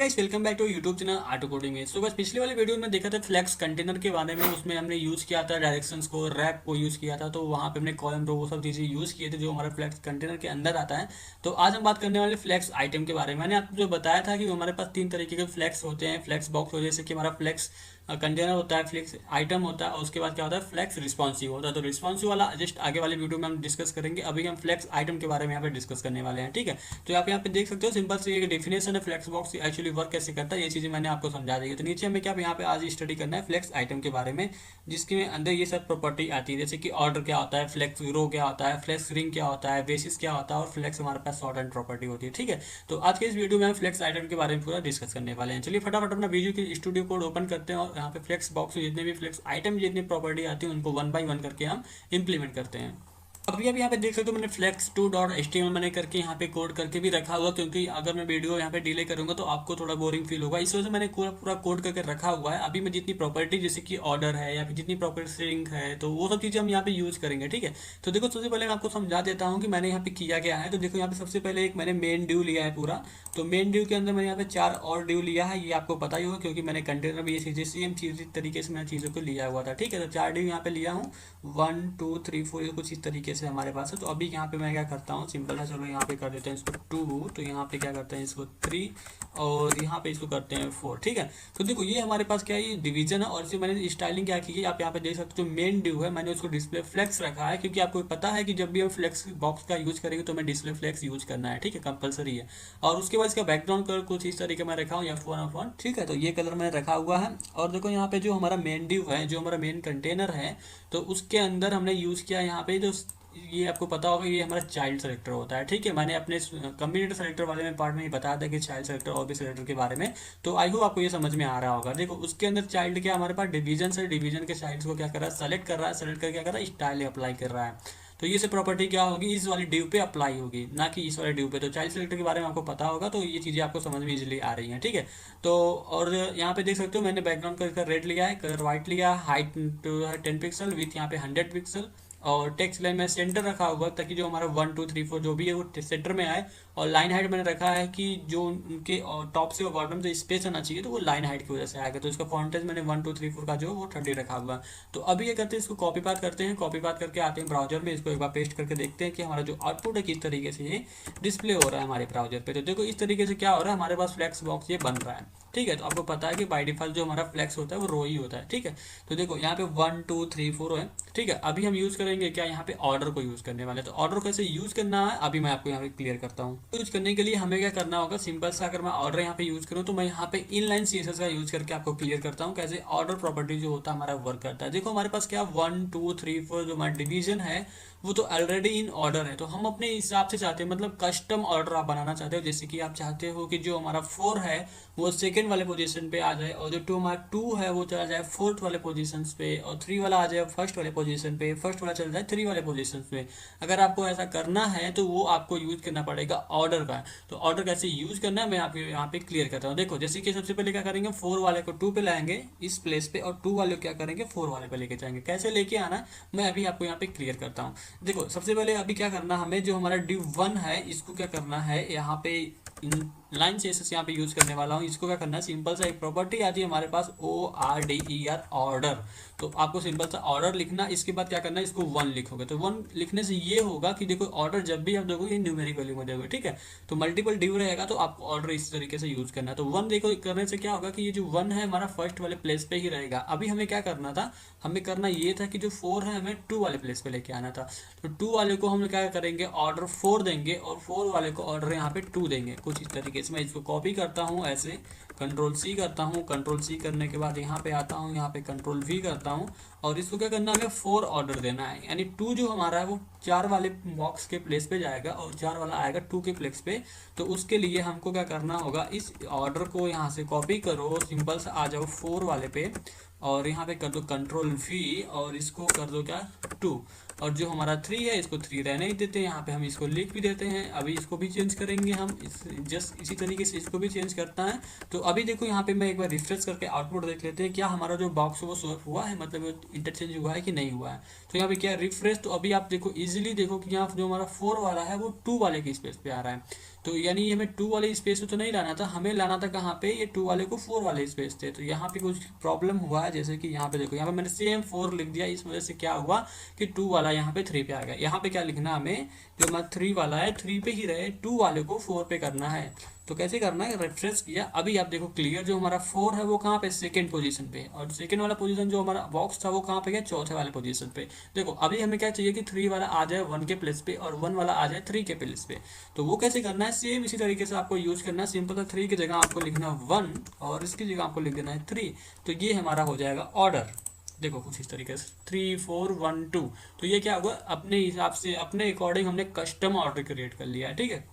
Guys, welcome back to YouTube channel auto coding में। So बस पिछले वाले वीडियो में देखा था फ्लेक्स कंटेनर के बारे में। उसमें हमने यूज़ किया था डायरेक्शंस को, रैप को यूज़ किया था। तो वहाँ पे हमने कॉलम रो वो सब चीज़ें यूज़ किए थे जो हमारे फ्लेक्स कंटेनर के अंदर आता है। तो आज हम बात करने वाले फ्लेक्स आइटम के बारे में। मैंने आपको जो बताया था कि हमारे पास तीन तरीके के फ्लेक्स होते हैं। फ्लेक्स बॉक्स हो, जैसे कि हमारा फ्लेक्स कंटेनर होता है, फ्लेक्स आइटम होता है, और उसके बाद क्या होता है, फ्लेक्स रिस्पॉन्सिव होता है। तो रिस्पॉन्सिव वाला जस्ट आगे वाले वीडियो में हम डिस्कस करेंगे। अभी हम फ्लेक्स आइटम के बारे में यहाँ पे डिस्कस करने वाले हैं, ठीक है। तो आप यहाँ पे देख सकते हो, सिंपल सी एक डेफिनेशन है फ्लेक्स बॉक्स एक्चुअली वर्क कैसे करता है, ये चीज़ें मैंने आपको समझा दी है। तो नीचे हमें क्या यहाँ पे आज स्टडी करना है फ्लेक्स आइटम के बारे में, जिसके अंदर ये सब प्रॉपर्टी आती है, जैसे कि ऑर्डर क्या होता है, फ्लेक्स रो क्या होता है, फ्लेक्स रिंग क्या होता है, बेसिस क्या होता है, और फ्लेक्स हमारे पास शॉर्ट एंड प्रॉपर्टी होती है, ठीक है। तो आज के इस वीडियो में हम फ्लेक्स आइटम के बारे में पूरा डिस्कस करने वाले हैं। चलिए फटाफट अपना वीडियो की स्टूडियो कोड ओपन करते हैं और यहाँ पे फ्लेक्स बॉक्स में जितने भी फ्लेक्स आइटम जितनी प्रॉपर्टी आती है उनको वन बाय वन करके हम इंप्लीमेंट करते हैं। अभी यहाँ पे देख सकते हो, मैंने फ्लेक्स 2.html मैंने करके यहाँ पे कोड करके भी रखा हुआ, क्योंकि अगर मैं वीडियो यहाँ पे डिले करूंगा तो आपको थोड़ा बोरिंग फील होगा, इस वजह से मैंने पूरा पूरा कोड करके रखा हुआ है। अभी मैं जितनी प्रॉपर्टी जैसे कि ऑर्डर है या फिर जितनी प्रॉपर्टी स्ट्रिंग है, तो वो सब चीज़ें हम यहाँ पे यूज करेंगे, ठीक है। तो देखो, सबसे पहले मैं आपको समझा देता हूँ कि मैंने यहाँ पे किया क्या है। तो देखो, यहाँ पे सबसे पहले एक मैंने मेन ड्यू लिया है पूरा। तो मेन ड्यू के अंदर मैंने यहाँ पे 4 और ड्यू लिया है, ये आपको पता ही होगा क्योंकि मैंने कंटेनर में ये चीज़ें सेम चीज़ तरीके से मैंने चीज़ों को लिया हुआ था, ठीक है। तो 4 ड्यू यहाँ पे लिया हूँ, 1 2 3 4, ये कुछ इस तरीके से हमारे पास है। तो अभी यहाँ पे मैं क्या करता हूँ, सिंपल है, चलो यहाँ पे कर देते हैं इसको 2, तो यहाँ पे क्या करते हैं इसको 3, और यहाँ पे इसको करते हैं 4, ठीक है। तो देखो, ये हमारे पास क्या है, ये डिवीजन है। और इसे मैंने स्टाइलिंग क्या की है, आप यहाँ पे देख सकते हो, जो मेन ड्यू है मैंने उसको डिस्प्ले फ्लेक्स रखा है, क्योंकि आपको पता है कि जब भी हम फ्लेक्स बॉक्स का यूज करेंगे तो हमें डिस्प्ले फ्लेक्स यूज करना है, ठीक है, कंपलसरी है। और उसके बाद इसका बैकग्राउंड कलर कुछ इस तरीके में रखा हूँ, F1, ठीक है। तो ये कलर मैंने रखा हुआ है। और देखो, यहाँ पे जो हमारा मेन ड्यू है, जो हमारा मेन कंटेनर है, तो उसके अंदर हमने यूज किया यहाँ पे जो, ये आपको पता होगा, ये हमारा चाइल्ड सेलेक्टर होता है, ठीक है। मैंने अपने कम्युनिटी सेलेक्टर वाले में पार्ट में ही बताया था कि चाइल्ड सेलेक्टर और भी सेलेक्टर के बारे में। तो आई होप आपको ये समझ में आ रहा होगा। देखो, उसके अंदर चाइल्ड क्या, हमारे पास डिवीजन से, डिवीजन के चाइल्ड को क्या कर रहा है, सेलेक्ट कर रहा है, सेलेक्ट कर क्या कर रहा है, स्टाइल अप्लाई कर रहा है। तो ये सब प्रॉपर्टी क्या होगी, इस वाली ड्यू पे अप्लाई होगी, ना कि इस वाले ड्यू पे। तो चाइल्ड सेलेक्टर के बारे में आपको पता होगा, तो ये चीज़ें आपको समझ में इजीली आ रही हैं, ठीक है। तो और यहाँ पे देख सकते हो, मैंने बैकग्राउंड कलर रेड लिया है, कलर व्हाइट लिया है, हाइट 10 पिक्सल, विथ यहाँ पे 100 पिक्सल, और टेक्स्ट लाइन में सेंटर रखा हुआ ताकि जो हमारा 1 2 3 4 जो भी है वो सेंटर में आए। और लाइन हाइट मैंने रखा है कि जो उनके टॉप से और बॉटम से स्पेस आना चाहिए, तो वो लाइन हाइट की वजह से आएगा। तो इसका फॉन्टेज मैंने 1 2 3 4 का जो वो 30 रखा हुआ है। तो अभी ये करते हैं, इसको कॉपी पास्ट करते हैं, कॉपी पास्ट करके आते हैं ब्राउजर में, इसको एक बार पेस्ट करके देखते हैं कि हमारा जो आउटपुट है किस तरीके से ये डिस्प्ले हो रहा है हमारे ब्राउजर पे। तो देखो, इस तरीके से क्या हो रहा है, हमारे पास फ्लेक्स बॉक्स ये बन रहा है, ठीक है। तो आपको पता है कि बाय डिफॉल्ट जो हमारा फ्लेक्स होता है वो रो ही होता है, ठीक है। तो देखो, यहाँ पे 1 2 3 4 है, ठीक है। अभी हम यूज करेंगे क्या, यहाँ पे ऑर्डर को यूज करने वाले। तो ऑर्डर कैसे यूज करना है अभी मैं आपको यहाँ पे क्लियर करता हूँ। यूज करने के लिए हमें क्या करना होगा, सिंपल सा, अगर मैं ऑर्डर यहाँ पे यूज करूँ तो मैं यहाँ पे इनलाइन सीएसएस का यूज करके आपको क्लियर करता हूँ कैसे ऑर्डर प्रॉपर्टी जो होता है हमारा वर्क करता है। देखो, हमारे पास क्या 1 2 3 4 जो हमारा डिवीजन है वो तो ऑलरेडी इन ऑर्डर है। तो हम अपने हिसाब से चाहते हैं, मतलब कस्टम ऑर्डर आप बनाना चाहते हो, जैसे कि आप चाहते हो कि जो हमारा 4 है वो सेकेंड वाले पोजीशन पे आ जाए, और जो हमारा 2 है वो चला जाए फोर्थ वाले पोजीशन पे, और 3 वाला आ जाए फर्स्ट वाले पोजीशन पे, फर्स्ट वाला चला जाए 3 वाले पोजीशन पे। अगर आपको ऐसा करना है तो वो आपको यूज करना पड़ेगा ऑर्डर का। तो ऑर्डर कैसे यूज करना है मैं आपको यहाँ पे क्लियर करता हूँ। देखो, जैसे कि सबसे पहले क्या करेंगे, 4 वाले को 2 पे लाएंगे इस प्लेस पे, और 2 वाले को क्या करेंगे, 4 वाले पे लेके जाएंगे। कैसे लेके आना है मैं अभी आपको यहाँ पे क्लियर करता हूँ। देखो, सबसे पहले अभी क्या करना, हमें जो हमारा ड्यू 1 है इसको क्या करना है, यहाँ पे लाइन सीएसएस यहाँ पे यूज करने वाला हूँ। इसको क्या करना है, सिंपल सा एक प्रॉपर्टी आती है हमारे पास ORDER, ऑर्डर। तो आपको सिंपल सा ऑर्डर लिखना, इसके बाद क्या करना है, इसको 1 लिखोगे। तो 1 लिखने से ये होगा कि देखो, ऑर्डर जब भी आप देखोगे ये न्यूमेरिक वैल्यू में देखोगे, ठीक है। तो मल्टीपल ड्यू रहेगा तो आपको ऑर्डर इस तरीके से यूज करना है। तो 1 देखो करने से क्या होगा कि ये जो 1 है हमारा फर्स्ट वाले प्लेस पे ही रहेगा। अभी हमें क्या करना था, हमें करना ये था कि जो 4 है हमें 2 वाले प्लेस पे लेके आना था। तो 2 वाले को हम क्या करेंगे, ऑर्डर 4 देंगे, और 4 वाले को ऑर्डर यहाँ पे 2 देंगे, कुछ इस तरीके से। मैं इसको कॉपी करता हूँ ऐसे, कंट्रोल C करता हूँ, कंट्रोल C करने के बाद यहाँ पे आता हूँ, यहाँ पे कंट्रोल V करता हूँ, और इसको क्या करना है, हमें 4 ऑर्डर देना है। यानी 2 जो हमारा है वो 4 वाले बॉक्स के प्लेस पे जाएगा, और 4 वाला आएगा 2 के प्लेस पे। तो उसके लिए हमको क्या करना होगा, इस ऑर्डर को यहाँ से कॉपी करो, सिंपल सा आ जाओ 4 वाले पे, और यहाँ पे कर दो कंट्रोल V, और इसको कर दो क्या 2, और जो हमारा 3 है इसको 3 रहने ही देते हैं। यहाँ पे हम इसको लिख भी देते हैं। अभी इसको भी चेंज करेंगे हम, जस्ट इसी तरीके से इसको भी चेंज करता है। तो अभी देखो, यहाँ पे मैं एक बार रिफ्रेश करके आउटपुट देख लेते हैं, क्या हमारा जो बॉक्स वो स्वैप हुआ है, मतलब इंटरचेंज हुआ है कि नहीं हुआ है। तो यहाँ पे क्या रिफ्रेश, तो अभी आप देखो इजीली देखो कि यहाँ जो हमारा 4 वाला है वो 2 वाले के स्पेस पे आ रहा है। तो यानी हमें 2 वाले स्पेस में तो नहीं लाना था, हमें लाना था कहाँ पे, ये 2 वाले को 4 वाले स्पेस थे। तो यहाँ पे कुछ प्रॉब्लम हुआ है, जैसे कि यहाँ पे देखो, यहाँ पे मैंने सेम 4 लिख दिया, इस वजह से क्या हुआ कि 2 वाला यहाँ पे 3 पे आ गया। यहाँ पे क्या लिखना हमें, जो हमारा 3 वाला है 3 पे ही रहे, 2 वाले को 4 पे करना है। तो कैसे करना है, रेफरेंस किया, अभी आप देखो क्लियर, जो हमारा 4 है वो कहाँ पे, सेकंड पोजीशन पे, और सेकंड वाला पोजीशन जो हमारा बॉक्स था वो कहाँ पे गया, चौथे वाले पोजीशन पे। देखो अभी हमें क्या चाहिए कि 3 वाला आ जाए 1 के प्लेस पे और 1 वाला आ जाए 3 के प्लेस पे। तो वो कैसे करना है, सेम इसी तरीके से आपको यूज करना है। सिंपल सा 3 की जगह आपको लिखना 1 और इसकी जगह आपको लिख देना है 3। तो ये हमारा हो जाएगा ऑर्डर। देखो कुछ इस तरीके से 3 4 1 2। तो ये क्या हुआ, अपने हिसाब से अपने अकॉर्डिंग हमने कस्टम ऑर्डर क्रिएट कर लिया है, ठीक है।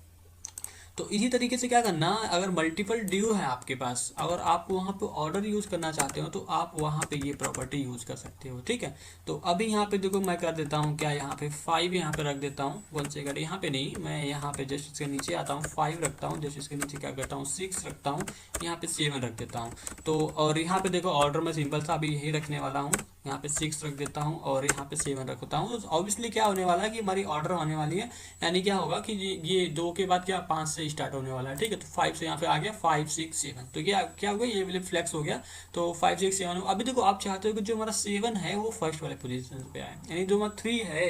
तो इसी तरीके से क्या करना, अगर मल्टीपल ड्यू है आपके पास, अगर आप वहाँ पे ऑर्डर यूज़ करना चाहते हो तो आप वहाँ पे ये प्रॉपर्टी यूज़ कर सकते हो, ठीक है। तो अभी यहाँ पे देखो मैं कर देता हूँ क्या, यहाँ पे 5 यहाँ पे रख देता हूँ, 1 सेकंड, यहाँ पे नहीं, मैं यहाँ पे जस्ट इसके नीचे आता हूँ, 5 रखता हूँ, जस्ट इसके नीचे क्या करता हूँ 6 रखता हूँ, यहाँ पे 7 रख देता हूँ। तो और यहाँ पे देखो ऑर्डर में सिंपल सा अभी यही रखने वाला हूँ, यहाँ पे 6 रख देता हूँ और यहाँ पे 7 रखता हूँ। तो ऑब्वियसली क्या होने वाला है कि हमारी ऑर्डर होने वाली है, यानी क्या होगा कि ये 2 के बाद क्या 5 से स्टार्ट होने वाला है, ठीक है। तो 5 से यहाँ पे आ गया 5 6 7, तो ये क्या हो गया, ये वाले फ्लैक्स हो गया। तो 5 6 7, अभी देखो आप चाहते हो कि जो हमारा 7 है वो फर्स्ट वाले पोजीशन पे आए, यानी जो हमारा 3 है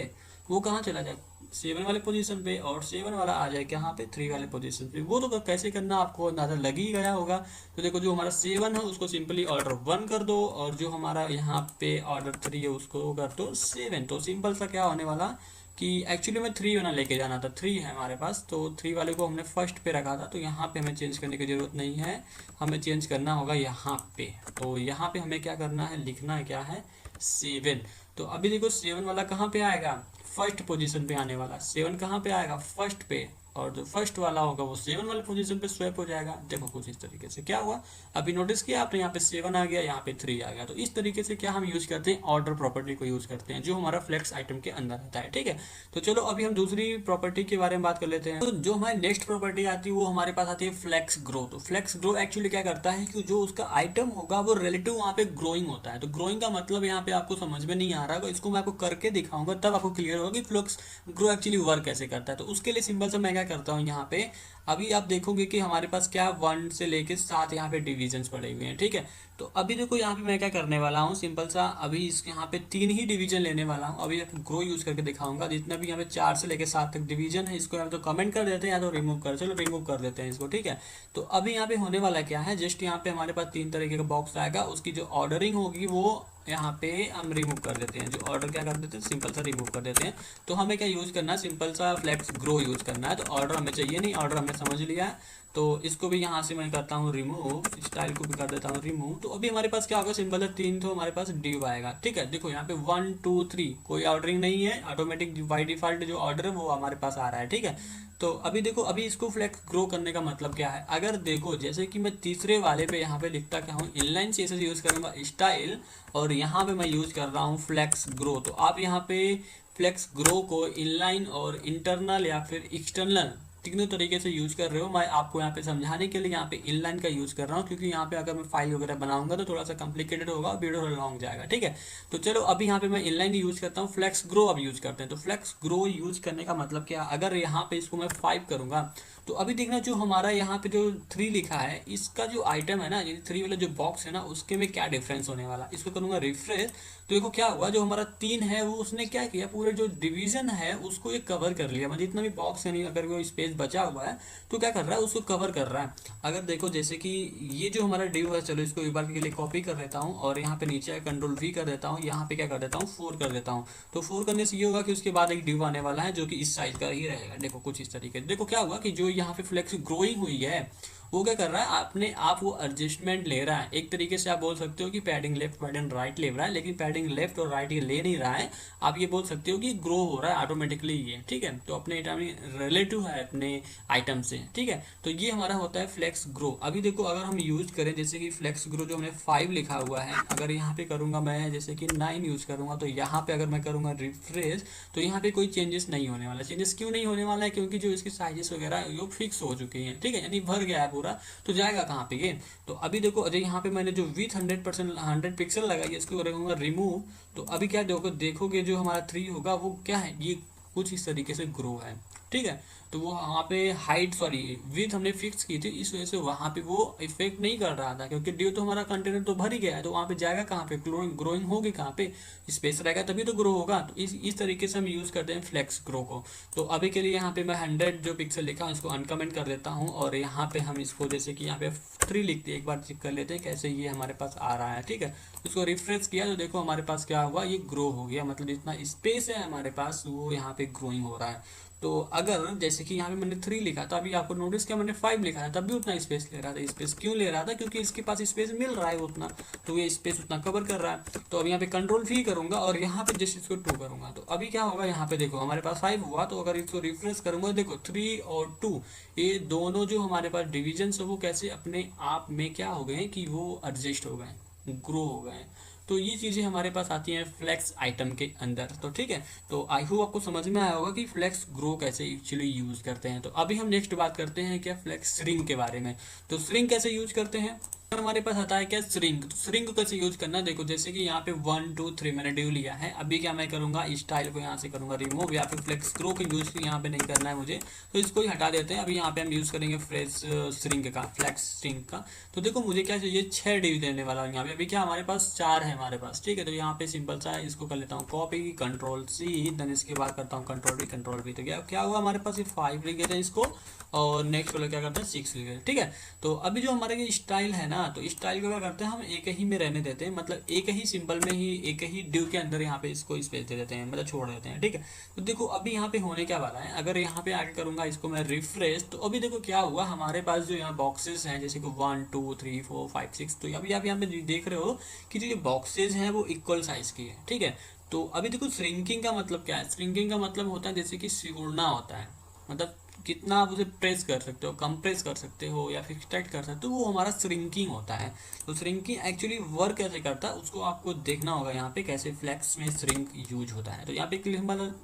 वो कहाँ चला जाए, 7 वाले पोजीशन पे, और 7 वाला आ जाए कहाँ पे, 3 वाले पोजीशन पे। वो तो कैसे करना आपको अंदाजा लग ही गया होगा। तो देखो जो हमारा 7 है उसको सिंपली ऑर्डर 1 कर दो, और जो हमारा यहाँ पे ऑर्डर 3 है उसको कर दो 7। तो सिंपल सा क्या होने वाला कि एक्चुअली में 3 वाला लेके जाना था, 3 है हमारे पास, तो 3 वाले को हमने फर्स्ट पे रखा था। तो यहाँ पे हमें चेंज करने की ज़रूरत नहीं है, हमें चेंज करना होगा यहाँ पे। तो यहाँ पे हमें क्या करना है, लिखना है क्या है 7। तो अभी देखो 7 वाला कहाँ पे आएगा, फर्स्ट पोजीशन पे आने वाला, 7 कहाँ पे आएगा, फर्स्ट पे, और जो फर्स्ट वाला होगा वो 7 वाले पोजीशन पे स्वैप हो जाएगा। देखो कुछ इस तरीके से क्या हुआ, अभी नोटिस किया आपने, यहाँ पे 7 आ गया, यहाँ पे 3 आ गया। तो इस तरीके से क्या हम यूज करते हैं, ऑर्डर प्रॉपर्टी को यूज करते हैं, जो हमारा फ्लेक्स आइटम के अंदर रहता है, ठीक है। तो चलो अभी हम दूसरी प्रॉपर्टी के बारे में बात कर लेते हैं। तो जो हमारी नेक्स्ट प्रॉपर्टी आती है वो हमारे पास आती है फ्लेक्स ग्रो। तो फ्लेक्स ग्रो एक्चुअली क्या करता है कि जो उसका आइटम होगा वो रिलेटिव वहाँ पे ग्रोइंग होता है। तो ग्रोइंग का मतलब यहाँ पे आपको समझ में नहीं आ रहा है, इसको मैं आपको करके दिखाऊंगा तब आपको क्लियर होगा कि फ्लेक्स ग्रो एक्चुअली वर्क कैसे करता है। तो उसके लिए सिंपल से मैं क्या करता हूँ, यहाँ पे अभी आप देखोगे कि हमारे पास क्या 1 से लेके 7 यहाँ पे डिविजन्स पड़े हुए हैं, ठीक है। तो अभी देखो यहाँ पे मैं क्या करने वाला हूँ, सिंपल सा अभी इस यहाँ पे 3 ही डिवीजन लेने वाला हूँ। अभी ग्रो यूज करके दिखाऊंगा, जितना भी यहाँ पे 4 से लेके 7 तक डिवीजन है, इसको या तो कमेंट कर देते हैं या तो रिमूव कर, चलो रिमूव कर देते हैं इसको, ठीक है। तो अभी यहाँ पे होने वाला क्या है, जस्ट यहाँ पे हमारे पास 3 तरीके का बॉक्स आएगा, उसकी जो ऑर्डरिंग होगी वो यहाँ पे हम रिमूव कर देते हैं। जो ऑर्डर क्या कर देते हैं, सिंपल सा रिमूव कर देते हैं। तो हमें क्या यूज़ करना है, सिंपल सा फ्लेक्स ग्रो यूज़ करना है। तो ऑर्डर हमें चाहिए नहीं, ऑर्डर हमने समझ लिया है। तो इसको भी यहाँ से मैं करता हूँ रिमूव, स्टाइल को भी कर देता हूँ रिमूव। तो अभी हमारे पास क्या होगा, सिंपल है 3 तो हमारे पास डिव आएगा, ठीक है। देखो यहाँ पे 1 2 3 कोई ऑर्डरिंग नहीं है, ऑटोमेटिक बाई डिफॉल्ट जो ऑर्डर है वो हमारे पास आ रहा है, ठीक है। तो अभी देखो, अभी इसको फ्लेक्स ग्रो करने का मतलब क्या है, अगर देखो जैसे कि मैं तीसरे वाले पे यहाँ पे लिखता क्या हूँ, इनलाइन सीएसएस यूज़ करूँगा स्टाइल, और यहाँ पे मैं यूज़ कर रहा हूँ फ्लेक्स ग्रो। तो आप यहाँ पे फ्लेक्स ग्रो को इनलाइन और इंटरनल या फिर एक्सटर्नल तीनों तरीके से यूज कर रहे हो। मैं आपको यहाँ पे समझाने के लिए यहाँ पे इनलाइन का यूज कर रहा हूँ, क्योंकि यहाँ पे अगर मैं फाइल वगैरह बनाऊंगा तो थोड़ा सा कॉम्प्लिकेटेड होगा और वीडियो थोड़ा लॉन्ग जाएगा, ठीक है। तो चलो अभी यहाँ पे मैं इनलाइन यूज करता हूँ, फ्लेक्स ग्रो अब यूज करते हैं। तो फ्लेक्स ग्रो यूज करने का मतलब क्या, अगर यहाँ पे इसको मैं 5 करूंगा तो अभी देखना जो हमारा यहाँ पे जो 3 लिखा है, इसका जो आइटम है ना, ये 3 वाला जो बॉक्स है ना, उसके में क्या डिफरेंस होने वाला, इसको करूंगा रिफ्रेश। तो देखो क्या हुआ, जो हमारा 3 है वो उसने क्या किया, पूरे जो डिवीजन है उसको ये कवर कर लिया, मतलब जितना भी बॉक्स है, नहीं अगर कोई स्पेस बचा हुआ है तो क्या कर रहा है, उसको कवर कर रहा है। अगर देखो जैसे कि ये जो हमारा डिव है, चलो इसको एक बार के लिए कॉपी कर लेता हूँ और यहाँ पे नीचे कंट्रोल V कर देता हूँ, यहाँ पे क्या कर देता हूँ 4 कर देता हूँ। तो 4 करने से ये होगा कि उसके बाद एक डिव आने वाला है जो कि इस साइज का ही रहेगा। देखो कुछ इस तरीके से, देखो क्या हुआ कि जो यहाँ पे फ्लेक्स ग्रोइंग हुई है वो क्या कर रहा है, अपने आप वो एडजस्टमेंट ले रहा है। एक तरीके से आप बोल सकते हो कि पैडिंग लेफ्ट पैडिंग राइट ले रहा है, लेकिन पैडिंग लेफ्ट और राइट ये ले नहीं रहा है। आप ये बोल सकते हो कि ग्रो हो रहा है ऑटोमेटिकली ये, ठीक है। तो अपने आइटम रिलेटिव है अपने आइटम से, ठीक है। तो ये हमारा होता है फ्लेक्स ग्रो। अभी देखो अगर हम यूज करें जैसे कि फ्लेक्स ग्रो जो हमने 5 लिखा हुआ है, अगर यहाँ पे करूँगा मैं जैसे कि 9 यूज करूँगा, तो यहाँ पे अगर मैं करूँगा रिफ्रेश तो यहाँ पे कोई चेंजेस नहीं होने वाला। चेंजेस क्यों नहीं होने वाला है, क्योंकि जो इसकी साइजेस वगैरह वो फिक्स हो चुकी हैं, ठीक है, यानी भर गया है पूरा, तो जाएगा कहाँ पे ये। तो अभी देखो अजय यहाँ पे मैंने जो विथ 100 पिक्सल लगाई है इसको करूँगा रिमूव। तो अभी क्या देखोगे जो हमारा 3 होगा वो क्या है, ये कुछ इस तरीके से ग्रो है, ठीक है। तो वो वहाँ पे हाइट सॉरी विड्थ हमने फिक्स की थी, इस वजह से वहाँ पे वो इफेक्ट नहीं कर रहा था, क्योंकि ड्यू तो हमारा कंटेनर तो भर ही गया है, तो वहाँ पे जाएगा कहाँ पे, ग्रोइंग होगी कहाँ पे, स्पेस रहेगा तभी तो ग्रो होगा। तो इस तरीके से हम यूज़ करते हैं फ्लेक्स ग्रो को। तो अभी के लिए यहाँ पे मैं 100 जो पिक्सल लिखा उसको अनकमेंट कर देता हूँ, और यहाँ पे हम इसको जैसे कि यहाँ पे 3 लिखते हैं, एक बार चेक कर लेते हैं कैसे ये हमारे पास आ रहा है। ठीक है, इसको रिफ्रेश किया तो देखो हमारे पास क्या हुआ, ये ग्रो हो गया, मतलब जितना स्पेस है हमारे पास वो यहाँ पे ग्रोइंग हो रहा है। तो अगर जैसे कि यहाँ पे मैंने 3 लिखा था, अभी आपको नोटिस किया मैंने 5 लिखा था, तब भी उतना स्पेस ले रहा था। स्पेस क्यों ले रहा था, क्योंकि इसके पास स्पेस मिल रहा है उतना, तो ये स्पेस उतना कवर कर रहा है। तो अब यहाँ पे कंट्रोल-V करूंगा और यहाँ पे जस्ट इसको 2 करूंगा, तो अभी क्या होगा, यहाँ पे देखो हमारे पास 5 हुआ। तो अगर इसको रिफ्रेश करूंगा देखो 3 और 2 ये दोनों जो हमारे पास डिविजन है वो कैसे अपने आप में क्या हो गए कि वो एडजस्ट हो गए, ग्रो हो गए। तो ये चीज़ें हमारे पास आती हैं फ्लेक्स आइटम के अंदर। तो ठीक है, तो आई होप आपको समझ में आया होगा कि फ्लेक्स ग्रो कैसे एक्चुअली यूज़ करते हैं। तो अभी हम नेक्स्ट बात करते हैं क्या, फ्लेक्स श्रिंक के बारे में। तो श्रिंक कैसे यूज करते हैं, हमारे पास आता है क्या श्रिंक। तो श्रिंक को कैसे यूज करना, देखो जैसे कि यहाँ पे 1 2 3 मैंने ड्यू लिया है। अभी क्या मैं करूंगा, स्टाइल को यहाँ से करूंगा रिमूव, या फिर फ्लेक्स ग्रो को यूज यहाँ पे नहीं करना है मुझे, तो इसको ही हटा देते हैं। अभी यहाँ पे हम यूज करेंगे फ्रेश श्रिंक का, फ्लेक्स श्रिंक का। तो देखो मुझे क्या चाहिए, 6 ड्यू देने वाला हूँ यहाँ पे। अभी क्या हमारे पास 4 है हमारे पास, ठीक है। तो यहाँ पे सिंपल सा है, इसको कर लेता हूँ कॉपी, कंट्रोल-C, देन इसके बाद करता हूँ कंट्रोल-V। तो क्या हुआ हमारे पास, ये 5 लिख देते हैं इसको, और नेक्स्ट वाला क्या करते हैं 6 लिख देते हैं। ठीक है, तो अभी जो हमारे ये स्टाइल है ना, तो स्टाइल को क्या करते हैं हम एक ही में रहने देते हैं, मतलब एक ही सिंबल में ही, एक ही ड्यू के अंदर यहाँ पे इसको स्पेस दे देते हैं, मतलब छोड़ देते हैं। ठीक है, तो देखो अभी यहाँ पे होने क्या वाला है, अगर यहाँ पे आगे करूंगा इसको मैं रिफ्रेश, तो अभी देखो क्या हुआ, हमारे पास जो यहाँ बॉक्सेस हैं जैसे कि 1 2 3 4 5 6, तो अभी आप यहाँ पे देख रहे हो कि जो ये बॉक्सेस हैं वो इक्वल साइज की है। ठीक है, तो अभी देखो श्रिंकिंग का मतलब क्या है, श्रिंकिंग का मतलब होता है जैसे कि सिकुड़ना होता है, मतलब कितना आप उसे प्रेस कर सकते हो, कंप्रेस कर सकते हो या फिर एक्सट्रैक्ट कर सकते हो, वो हमारा श्रिंकिंग होता है। तो श्रिंकिंग एक्चुअली वर्क कैसे करता है उसको आपको देखना होगा यहाँ पे, कैसे फ्लेक्स में श्रिंक यूज होता है। तो यहाँ पे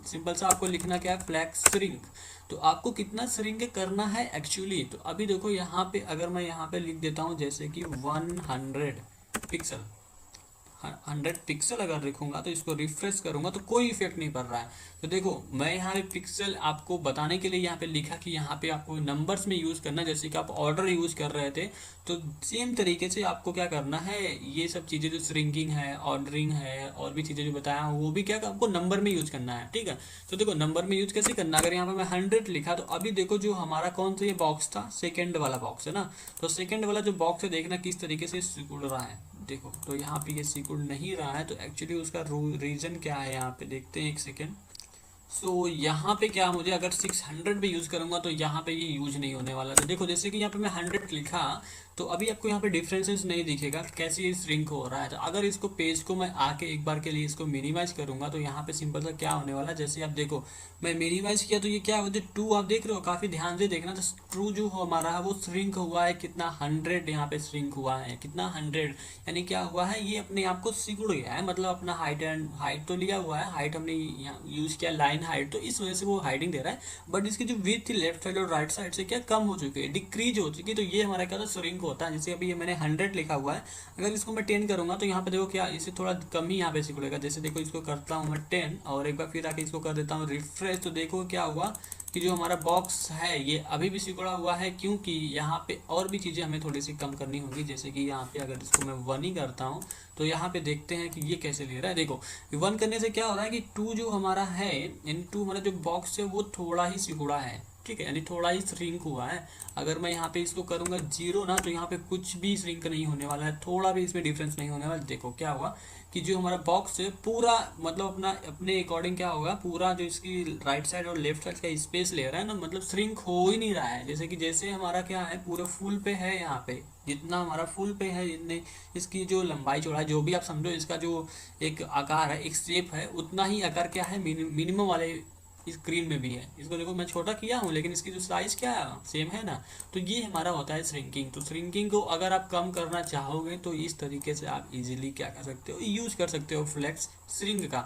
सिंपल सा आपको लिखना क्या है, फ्लेक्स श्रिंक। तो आपको कितना श्रिंक करना है एक्चुअली, तो अभी देखो यहाँ पे अगर मैं यहाँ पे लिख देता हूँ जैसे कि 100 पिक्सल, 100 पिक्सल अगर लिखूंगा तो इसको रिफ्रेश करूंगा तो कोई इफेक्ट नहीं पड़ रहा है। तो देखो मैं यहाँ पे पिक्सल आपको बताने के लिए यहाँ पे लिखा कि यहाँ पे आपको नंबर्स में यूज करना, जैसे कि आप ऑर्डर यूज कर रहे थे, तो सेम तरीके से आपको क्या करना है, ये सब चीजें जो श्रिंकिंग है, ऑर्डरिंग है, और भी चीजें जो बताया वो भी क्या आपको नंबर में यूज करना है। ठीक है, तो देखो नंबर में यूज कैसे करना, अगर यहाँ पे मैं 100 लिखा, तो अभी देखो जो हमारा कौन सा ये बॉक्स था, सेकेंड वाला बॉक्स है ना, तो सेकेंड वाला जो बॉक्स है देखना किस तरीके से सिकुड़ रहा है। देखो तो यहाँ पे ये सिकुड़ नहीं रहा है, तो एक्चुअली उसका रीजन क्या है यहाँ पे देखते हैं, एक सेकेंड। सो यहाँ पे क्या, मुझे अगर 600 पे यूज़ करूँगा तो यहाँ पे ये यूज नहीं होने वाला। तो देखो जैसे कि यहाँ पे मैं 100 लिखा, तो अभी आपको यहाँ पे डिफरेंसेस नहीं दिखेगा कैसे ये श्रिंक हो रहा है। तो अगर इसको पेज को मैं आके एक बार के लिए इसको मिनिमाइज करूँगा, तो यहाँ पे सिंपल सा क्या होने वाला है, जैसे आप देखो मैं मिनिमाइज किया तो ये क्या होता है, 2 आप देख रहे हो, काफ़ी ध्यान से देखना। तो ट्रू जो हमारा है वो श्रिंक हुआ है कितना, 100 यहाँ पे श्रिंक हुआ है कितना, 100, यानी क्या हुआ है, ये अपने आप को सिकुड़ गया है, मतलब अपना हाइट तो लिया हुआ है, हाइट हमने यहाँ यूज़ किया लाइन हाइट, तो इस वजह से वो हाइडिंग दे रहा है, बट इसकी जो विड्थ थी लेफ्ट साइड और राइट साइड से क्या कम हो चुकी है, डिक्रीज हो चुकी है। तो ये हमारा क्या था, श्रिंक होता है। जैसे अभी ये मैंने 100 लिखा हुआ है, अगर इसको मैं 10 करूँगा तो यहाँ पे देखो क्या, इसे थोड़ा कम ही यहाँ पे सिकुड़ेगा। जैसे देखो इसको करता हूँ मैं 10 और एक बार फिर आके इसको कर देता हूँ रिफ्रेश, तो देखो क्या हुआ कि जो हमारा बॉक्स है ये अभी भी सिकुड़ा हुआ है, क्योंकि यहाँ पे और भी चीज़ें हमें थोड़ी सी कम करनी होंगी। जैसे कि यहाँ पे अगर इसको मैं 1 ही करता हूँ, तो यहाँ पे देखते हैं कि ये कैसे ले रहा है। देखो 1 करने से क्या हो रहा है कि 2 जो हमारा है, इन 2 हमारा जो बॉक्स है वो थोड़ा ही सिकुड़ा है, ठीक है, यानी थोड़ा ही श्रिंक हुआ है। अगर मैं यहाँ पे इसको करूँगा 0 ना, तो यहाँ पे कुछ भी श्रिंक नहीं होने वाला है, थोड़ा भी इसमें डिफरेंस नहीं होने वाला। देखो क्या हुआ कि जो हमारा बॉक्स है पूरा, मतलब अपने अकॉर्डिंग क्या होगा, पूरा जो इसकी राइट साइड और लेफ्ट साइड का स्पेस ले रहा है ना, मतलब श्रिंक हो ही नहीं रहा है। जैसे हमारा क्या है, पूरे फुल पे है, यहाँ पे जितना हमारा फुल पे है, जितने इसकी जो लंबाई चौड़ाई जो भी आप समझो, इसका जो एक आकार है, एक शेप है, उतना ही आकार क्या है मिनिमम वाले स्क्रीन में भी है। इसको देखो मैं छोटा किया हूँ, लेकिन इसकी जो साइज क्या है सेम है ना। तो ये हमारा होता है श्रिंकिंग। तो श्रिंकिंग को अगर आप कम करना चाहोगे तो इस तरीके से आप इजीली क्या कर सकते हो, यूज कर सकते हो फ्लेक्स श्रिंक का।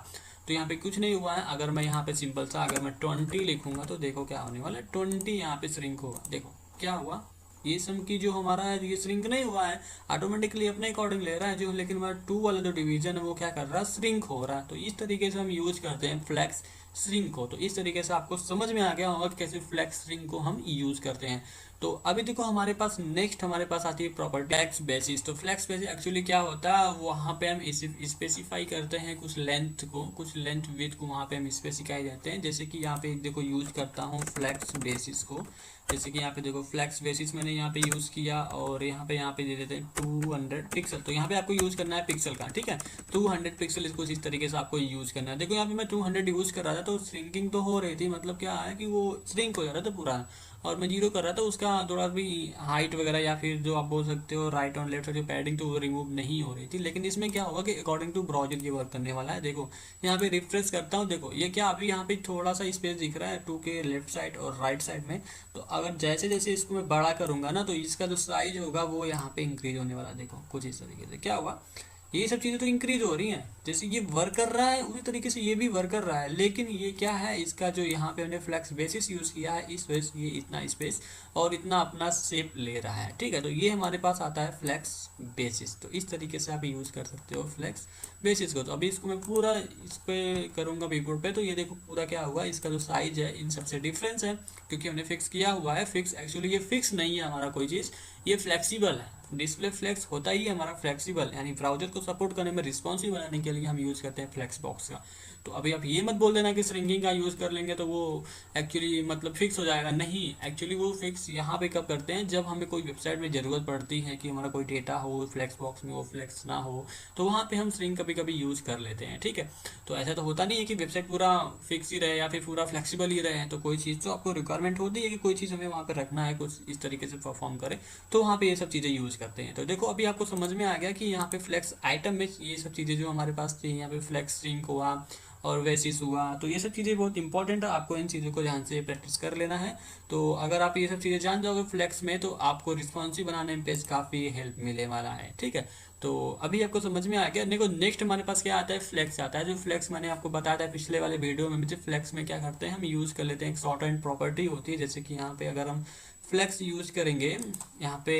तो यहाँ पे कुछ नहीं हुआ है। अगर मैं यहाँ पे सिंपल सा अगर मैं 20 लिखूंगा, तो देखो क्या होने वाला है, 20 यहाँ पे श्रिंक होगा। देखो क्या हुआ, ये सम की जो हमारा है ये श्रिंक नहीं हुआ है, ऑटोमेटिकली अपने अकॉर्डिंग ले रहा है जो, लेकिन हमारा 2 वाला जो डिवीजन है वो क्या कर रहा है, श्रिंक हो रहा है। तो इस तरीके से हम यूज करते हैं फ्लेक्स स्ट्रिंग को। तो इस तरीके से आपको समझ में आ गया होगा कि कैसे फ्लेक्स स्ट्रिंग को हम यूज़ करते हैं। तो अभी देखो हमारे पास नेक्स्ट हमारे पास आती है प्रॉपर्टी फ्लेक्स बेसिस। तो फ्लेक्स बेसिस एक्चुअली क्या होता है, वहाँ पे हम स्पेसिफाई करते हैं कुछ लेंथ को, कुछ लेंथ विड्थ को वहाँ पे हम स्पेसिफाई करते हैं। जैसे कि यहाँ पे देखो यूज करता हूँ फ्लेक्स बेसिस को। जैसे कि यहाँ पे देखो फ्लेक्स बेसिस मैंने यहाँ पे यूज़ किया और यहाँ पे दे देते हैं 200 पिक्सल। तो यहाँ पे आपको यूज़ करना है पिक्सल का, ठीक है। 200 पिक्सल इसको इस तरीके से आपको यूज़ करना है। देखो यहाँ पे मैं 200 यूज़ कर रहा था तो श्रिंकिंग तो हो रही थी, मतलब क्या है कि वो श्रिंक हो जा रहा था पूरा, और मैं 0 कर रहा था उसका थोड़ा भी हाइट वगैरह या फिर जो आप बोल सकते हो राइट और लेफ्ट साइड जो पैडिंग तो वो रिमूव नहीं हो रही थी। लेकिन इसमें क्या होगा कि अकॉर्डिंग टू ब्राउज़र ये वर्क करने वाला है। देखो यहाँ पे रिफ्रेश करता हूँ, देखो ये क्या अभी यहाँ पे थोड़ा सा स्पेस दिख रहा है 2 के लेफ्ट साइड और राइट साइड में। तो अगर जैसे जैसे इसको मैं बड़ा करूँगा ना तो इसका जो साइज होगा वो यहाँ पे इंक्रीज होने वाला है। देखो कुछ इस तरीके से क्या होगा, ये सब चीज़ें तो इंक्रीज हो रही हैं, जैसे ये वर्क कर रहा है उसी तरीके से ये भी वर्क कर रहा है। लेकिन ये क्या है, इसका जो यहाँ पे हमने फ्लेक्स बेसिस यूज़ किया है इस वजह से ये इतना स्पेस और इतना अपना शेप ले रहा है, ठीक है। तो ये हमारे पास आता है फ्लेक्स बेसिस। तो इस तरीके से आप यूज़ कर सकते हो फ्लेक्स बेसिस को। तो अभी इसको मैं पूरा इस पर करूँगा कीबोर्ड पे, तो ये देखो पूरा क्या हुआ, इसका जो साइज है इन सबसे डिफरेंस है क्योंकि हमने फिक्स किया हुआ है। फिक्स एक्चुअली ये फिक्स नहीं है हमारा कोई चीज़, ये फ्लेक्सिबल है। डिस्प्ले फ्लेक्स होता ही है हमारा फ्लेक्सिबल, यानी ब्राउजर को सपोर्ट करने में रिस्पॉन्सिव बनाने के लिए हम यूज़ करते हैं फ्लेक्स बॉक्स का। तो अभी आप ये मत बोल देना कि श्रिंकिंग का यूज़ कर लेंगे तो वो एक्चुअली मतलब फिक्स हो जाएगा, नहीं। एक्चुअली वो फिक्स यहाँ पे कब करते हैं, जब हमें कोई वेबसाइट में ज़रूरत पड़ती है कि हमारा कोई डेटा हो फ्लेक्स बॉक्स में वो फ्लेक्स ना हो, तो वहाँ पे हम श्रिंक कभी कभी यूज़ कर लेते हैं, ठीक है। तो ऐसा तो होता नहीं है कि वेबसाइट पूरा फिक्स ही रहे या फिर पूरा फ्लेक्सिबल ही रहे। तो कोई चीज़ तो आपको रिक्वायरमेंट होती है कि कोई चीज़ हमें वहाँ पर रखना है, कुछ इस तरीके से परफॉर्म करे, तो वहाँ पे ये सब चीज़ें यूज़ करते हैं। तो देखो अभी आपको समझ में आ गया कि यहाँ पे फ्लेक्स आइटम में ये सब चीज़ें जो हमारे पास थी, यहाँ पे फ्लेक्स स्ट्रिंग हुआ और वेसिस हुआ, तो ये सब चीज़ें बहुत इंपॉर्टेंट है, आपको इन चीज़ों को ध्यान से प्रैक्टिस कर लेना है। तो अगर आप ये सब चीज़ें जान जाओगे फ्लेक्स में तो आपको रिस्पॉन्सिव बनाने में पेज काफ़ी हेल्प मिलने वाला है, ठीक है। तो अभी आपको समझ में आ गया। देखो नेक्स्ट हमारे पास क्या आता है, फ्लेक्स आता है। जो फ्लेक्स मैंने आपको बताया था पिछले वाले वीडियो में, मुझे फ्लेक्स में क्या करते हैं हम यूज़ कर लेते हैं, एक शॉर्ट एंड प्रॉपर्टी होती है। जैसे कि यहाँ पे अगर हम फ्लेक्स यूज़ करेंगे, यहाँ पे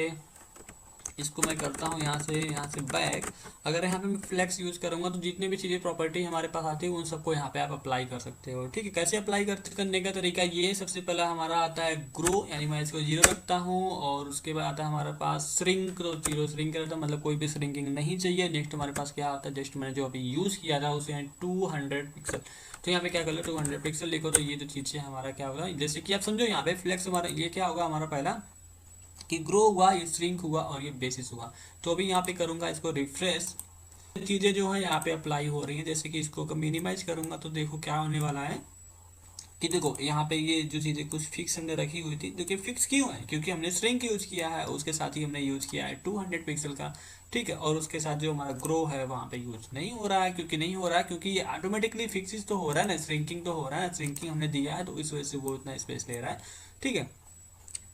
इसको मैं करता हूँ यहाँ से बैक। अगर यहाँ पे मैं फ्लेक्स यूज़ करूँगा तो जितनी भी चीज़ें प्रॉपर्टी हमारे पास आती है उन सबको यहाँ पे आप अप्लाई कर सकते हो, ठीक है। कैसे अप्लाई करने का तरीका ये, सबसे पहला हमारा आता है ग्रो, यानी मैं इसको 0 रखता हूँ और उसके बाद आता है हमारे पास श्रिंक, तो 0 श्रिंक करता है, मतलब कोई भी श्रिंकिंग नहीं चाहिए। नेक्स्ट हमारे पास क्या आता है, जस्ट मैंने जो अभी यूज़ किया था उसे 200 पिक्सल। तो यहाँ पे क्या कर लो 200 पिक्सल लिखो, तो ये जो चीज़ है हमारा क्या होगा, जैसे कि आप समझो यहाँ पे फ्लेक्स हमारा ये क्या होगा, हमारा पहला कि ग्रो हुआ, ये श्रिंक हुआ और ये बेसिस हुआ। तो अभी यहाँ पे करूँगा इसको रिफ्रेश, चीज़ें जो है यहाँ पे अप्लाई हो रही है। जैसे कि इसको मिनिमाइज करूँगा तो देखो क्या होने वाला है कि देखो यहाँ पे ये जो चीज़ें कुछ फिक्स हमने रखी हुई थी, देखिए फिक्स क्यों है, क्योंकि हमने श्रिंक यूज़ किया है, उसके साथ ही हमने यूज़ किया है 200 पिक्सल का, ठीक है। और उसके साथ जो हमारा ग्रो है वहाँ पे यूज़ नहीं हो रहा है, क्योंकि नहीं हो रहा है क्योंकि ये ऑटोमेटिकली फिक्सिस तो हो रहा है ना, श्रिंकिंग तो हो रहा है, श्रिंकिंग हमने दिया है तो इस वजह से वो इतना स्पेस ले रहा है, ठीक है।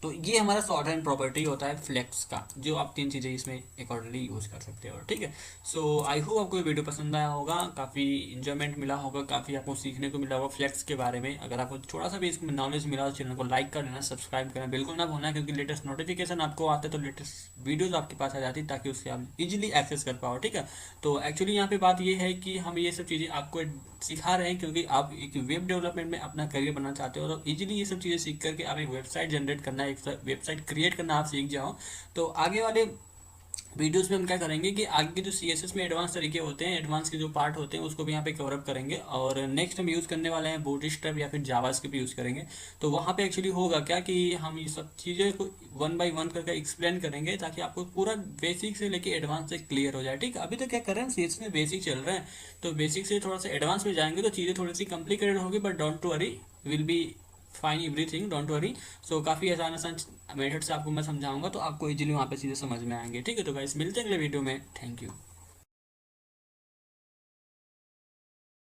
तो ये हमारा शॉर्ट हैंड प्रॉपर्टी होता है फ्लेक्स का, जो आप 3 चीज़ें इसमें अकॉर्डिंगली यूज़ कर सकते हो, ठीक है। सो आई होप आपको ये वीडियो पसंद आया होगा, काफ़ी इन्जॉयमेंट मिला होगा, काफ़ी आपको सीखने को मिला होगा फ्लेक्स के बारे में। अगर आपको थोड़ा सा भी इसमें नॉलेज मिला तो चैनल को लाइक कर देना, सब्सक्राइब करना बिल्कुल ना भूलना, क्योंकि लेटेस्ट नोटिफिकेशन आपको आते तो लेटेस्ट वीडियोज़ आपके पास आ जाती ताकि उससे आप इजीली एक्सेस कर पाओ, ठीक है। तो एक्चुअली यहाँ पे बात ये है कि हम ये सब चीज़ें आपको सिखा रहे हैं क्योंकि आप एक वेब डेवलपमेंट में अपना करियर बनाना चाहते हो, तो इजीली ये सब चीज़ें सीख करके आप एक वेबसाइट जनरेट करना, एक वेबसाइट क्रिएट करना आप सीख जाओ। तो आगे वाले वीडियोस में हम क्या करेंगे कि आगे के जो CSS में एडवांस तरीके होते हैं, एडवांस के जो पार्ट होते हैं उसको भी यहाँ पे कवर अप करेंगे। और नेक्स्ट हम यूज़ करने वाले हैं बूटस्ट्रैप या फिर जावास्क्रिप्ट यूज़ करेंगे। तो वहाँ पे एक्चुअली होगा क्या कि हम ये सब चीज़ें को 1 by 1 करके एक्सप्लेन करेंगे ताकि आपको पूरा बेसिक से लेके एडवांस तक क्लियर हो जाए, ठीक है। अभी तो क्या कर रहे हैं CSS में बेसिक चल रहे हैं, तो बेसिक से थोड़ा सा एडवांस में जाएंगे तो चीज़ें थोड़ी सी कॉम्प्लिकेटेड होगी, but don't worry, will be fine everything, don't worry. So काफ़ी आसान आसान मेथड से आपको मैं समझाऊंगा तो आपको इजीली वहाँ पे चीज़ें समझ में आएंगे, ठीक है। तो गाइस मिलते हैं अगले वीडियो में, थैंक यू।